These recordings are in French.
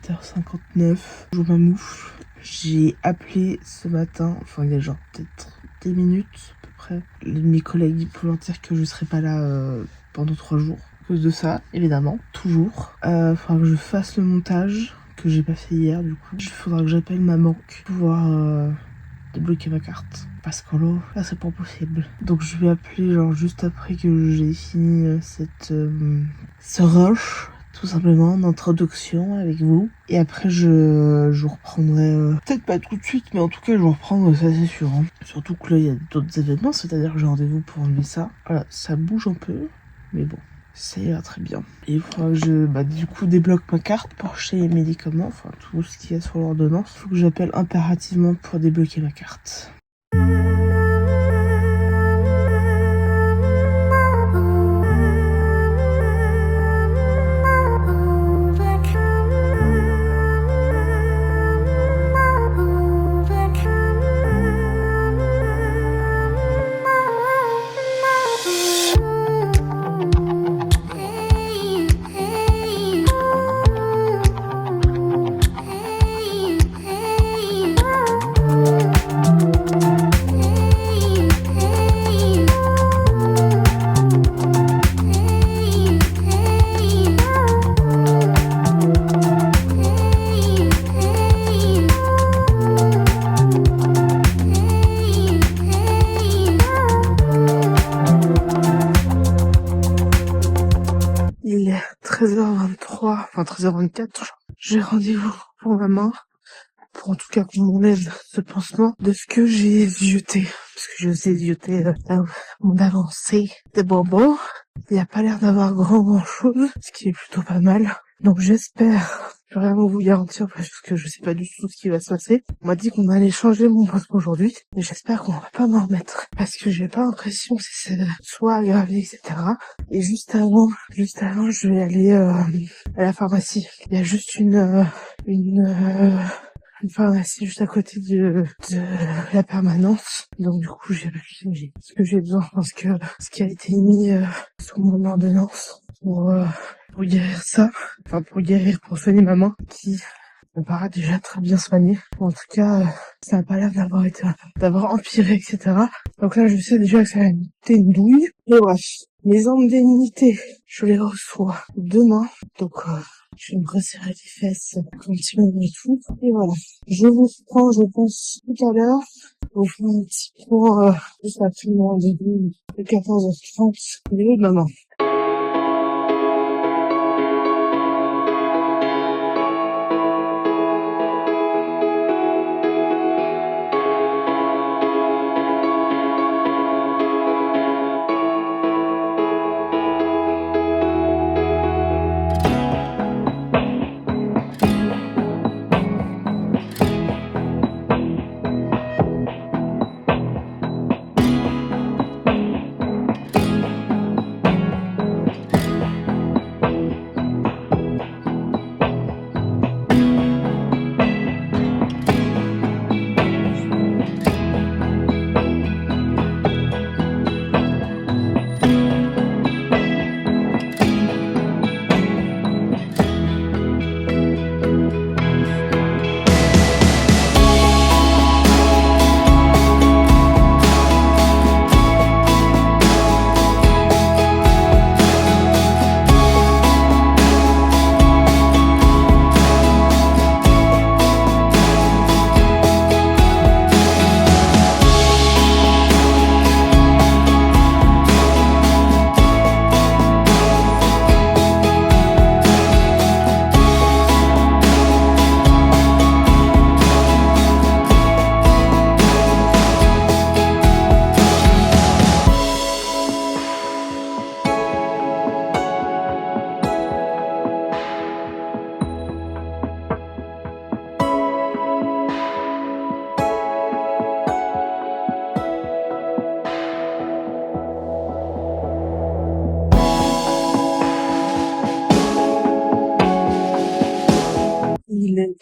7h59. Je ma mouche. J'ai appelé ce matin, enfin il y a genre peut-être 10 minutes à peu près, mes collègues pour leur dire que je serai pas là pendant 3 jours. À cause de ça, évidemment, toujours. Faudra que je fasse le montage que j'ai pas fait hier du coup. Il faudra que j'appelle ma banque pour pouvoir débloquer ma carte. Parce que là c'est pas possible. Donc je vais appeler genre juste après que j'ai fini ce rush. Tout simplement d'introduction avec vous. Et après je reprendrai, peut-être pas tout de suite, mais en tout cas je vais reprendre, ça c'est sûr. Hein. Surtout que là il y a d'autres événements, c'est-à-dire que j'ai rendez-vous pour enlever ça. Voilà, ça bouge un peu, mais bon, ça ira très bien. Et il faudra que je du coup débloque ma carte pour acheter les médicaments, enfin tout ce qu'il y a sur l'ordonnance. Il faut que j'appelle impérativement pour débloquer ma carte. Il est 13h23, enfin 13h24, j'ai rendez-vous pour ma main, pour en tout cas qu'on m'enlève ce pansement de ce que j'ai zioté. Parce que je zioté mon avancée des bonbons. Il n'y a pas l'air d'avoir grand chose, ce qui est plutôt pas mal. Donc j'espère, je peux rien vous garantir parce que je sais pas du tout ce qui va se passer. On m'a dit qu'on allait changer mon pansement aujourd'hui, mais j'espère qu'on va pas m'en remettre. Parce que j'ai pas l'impression que c'est soit aggravé, etc. Et juste avant, je vais aller à la pharmacie. Il y a juste une pharmacie juste à côté de la permanence. Donc du coup, j'ai ce que j'ai besoin. Parce que ce qui a été mis sur mon ordonnance pour guérir ça, enfin pour soigner ma main, qui me paraît déjà très bien soignée. En tout cas, ça n'a pas l'air d'avoir empiré, etc. Donc là, je sais déjà que ça va me coûter une douille. Et bref, les indemnités, je les reçois demain. Donc, je vais me resserrer les fesses un petit peu et tout. Et voilà. Je vous prends, je pense, tout à l'heure. Au fond, un petit point, juste après mon rendez-vous de 14h30. Et demain.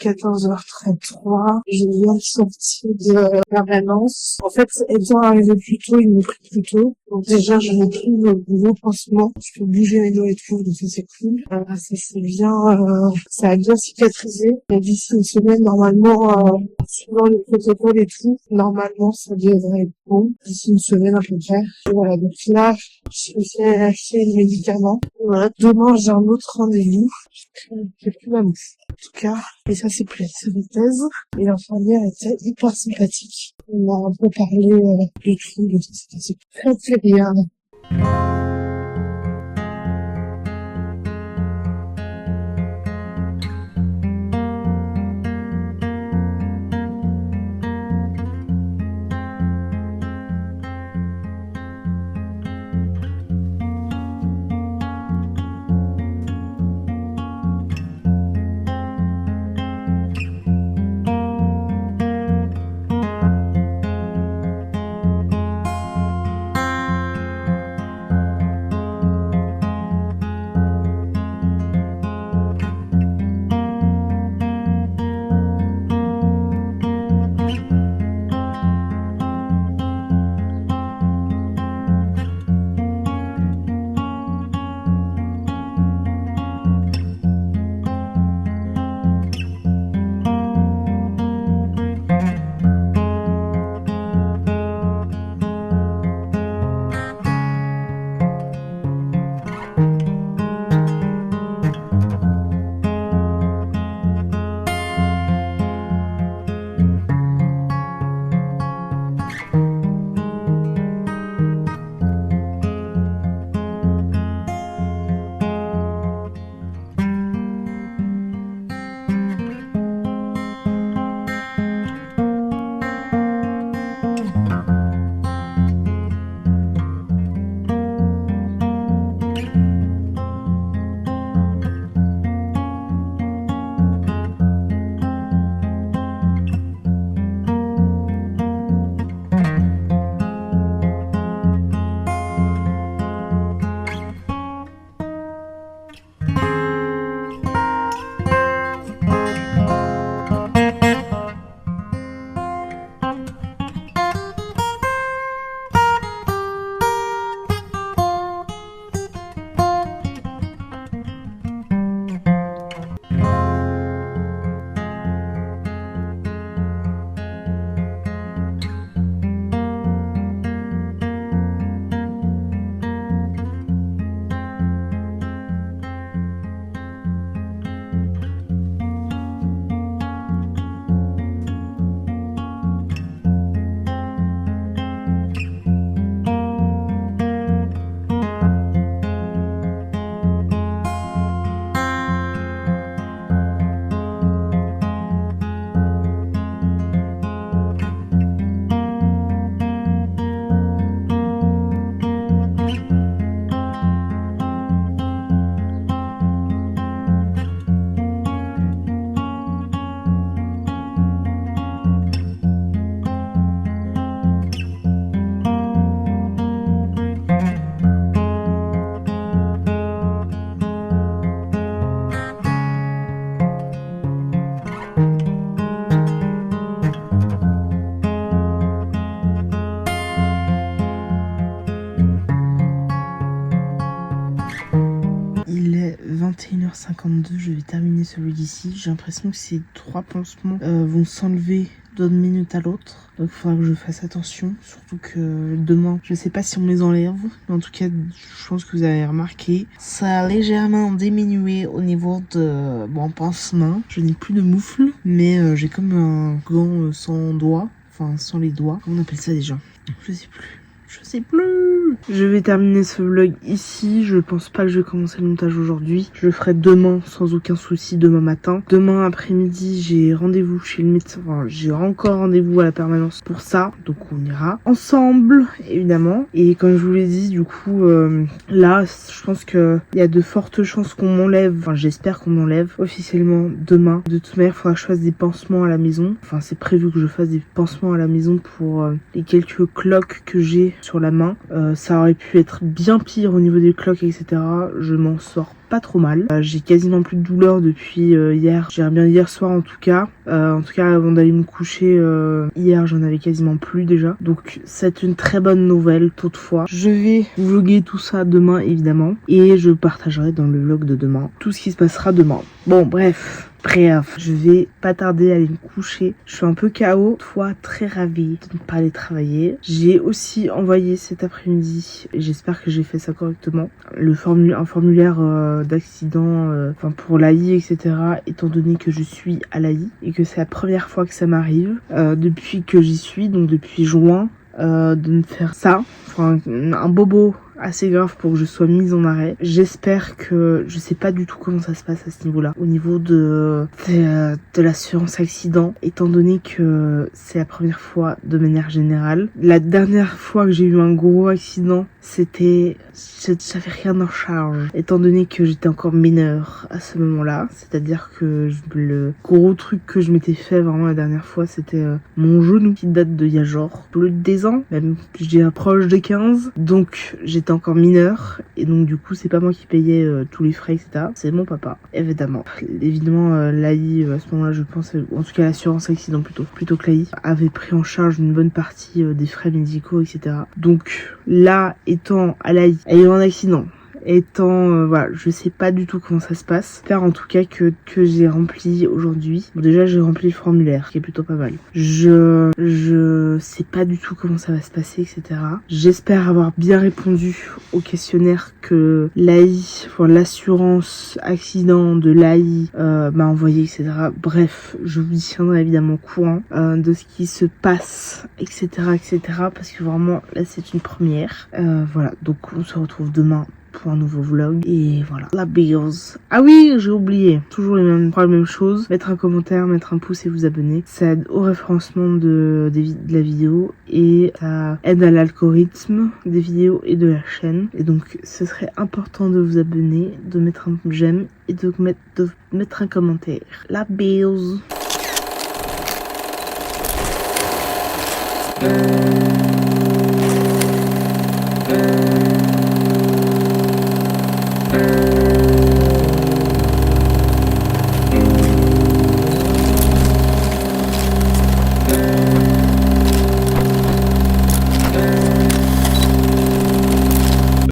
14h33. Je viens de sortir de permanence. En fait, étant arrivé plus tôt, ils m'ont pris plus tôt. Donc déjà, je retrouve le gros pansement. Je peux bouger mes doigts et tout, donc ça c'est cool. Ça c'est bien, ça a bien cicatrisé. Et d'ici une semaine, normalement, suivant les protocoles et tout, normalement, ça devrait être bon. D'ici une semaine à peu près. Et voilà, donc là, j'ai acheté le médicament. Voilà. Demain, j'ai un autre rendez-vous. J'ai plus ma bouche. En tout cas, et ça c'est pris sur une thèse. Et l'infirmière était hyper sympathique. On a un peu parlé de tout, de ça c'est très très bien. Il est 21h52, je vais terminer celui d'ici. J'ai l'impression que ces 3 pansements vont s'enlever d'une minute à l'autre. Donc il faudra que je fasse attention. Surtout que demain, je sais pas si on me les enlève. Mais en tout cas, je pense que vous avez remarqué. Ça a légèrement diminué au niveau de mon pansement. Je n'ai plus de moufle. Mais j'ai comme un gant sans doigts. Enfin, sans les doigts. Comment on appelle ça déjà? Je sais plus. Je vais terminer ce vlog ici. Je pense pas que je vais commencer le montage aujourd'hui. Je le ferai demain sans aucun souci, demain matin. Demain après-midi, j'ai rendez-vous chez le médecin. Enfin, j'ai encore rendez-vous à la permanence pour ça. Donc on ira ensemble, évidemment. Et comme je vous l'ai dit, du coup, là, je pense qu'il y a de fortes chances qu'on m'enlève. Enfin, j'espère qu'on m'enlève officiellement demain. De toute manière, il faudra que je fasse des pansements à la maison. Enfin, c'est prévu que je fasse des pansements à la maison pour les quelques cloques que j'ai sur la main. Ça aurait pu être bien pire au niveau des cloques, etc. Je m'en sors pas trop mal. J'ai quasiment plus de douleur depuis hier. J'irais bien hier soir en tout cas. Avant d'aller me coucher hier, j'en avais quasiment plus déjà. Donc c'est une très bonne nouvelle toutefois. Je vais vlogger tout ça demain évidemment. Et je partagerai dans le vlog de demain tout ce qui se passera demain. Bon bref, je vais pas tarder à aller me coucher. Je suis un peu KO, toi très ravie de ne pas aller travailler. J'ai aussi envoyé cet après-midi, et j'espère que j'ai fait ça correctement, un formulaire d'accident pour l'AI, etc. Étant donné que je suis à l'AI et que c'est la première fois que ça m'arrive depuis que j'y suis, donc depuis juin, de me faire ça, un bobo assez grave pour que je sois mise en arrêt. J'espère que je sais pas du tout comment ça se passe à ce niveau-là, au niveau de l'assurance accident, étant donné que c'est la première fois de manière générale. La dernière fois que j'ai eu un gros accident, j'avais rien en charge, étant donné que j'étais encore mineure à ce moment-là. C'est-à-dire que le gros truc que je m'étais fait vraiment la dernière fois, c'était mon genou qui date de il y a genre plus de 10 ans, même je dirais proche de 15. Donc j'étais encore mineure et donc du coup c'est pas moi qui payais tous les frais, etc. C'est mon papa, évidemment. L'AI à ce moment-là, je pense, en tout cas l'assurance accident plutôt que l'AI, avait pris en charge une bonne partie des frais médicaux, etc. Donc là, étant à l'AI, ayant un accident, je sais pas du tout comment ça se passe. J'espère en tout cas que j'ai rempli aujourd'hui. Bon, déjà j'ai rempli le formulaire, qui est plutôt pas mal. Je sais pas du tout comment ça va se passer, etc. J'espère avoir bien répondu au questionnaire que l'AI, l'assurance accident de l'AI m'a envoyé, etc. Bref, je vous tiendrai évidemment au courant de ce qui se passe, etc., etc. Parce que vraiment là c'est une première. Voilà, donc on se retrouve demain pour un nouveau vlog et voilà, la bills. Ah oui, j'ai oublié, toujours les mêmes choses, mettre un commentaire, mettre un pouce et vous abonner, ça aide au référencement de la vidéo et ça aide à l'algorithme des vidéos et de la chaîne, et donc ce serait important de vous abonner, de mettre un j'aime et de mettre un commentaire. La bills.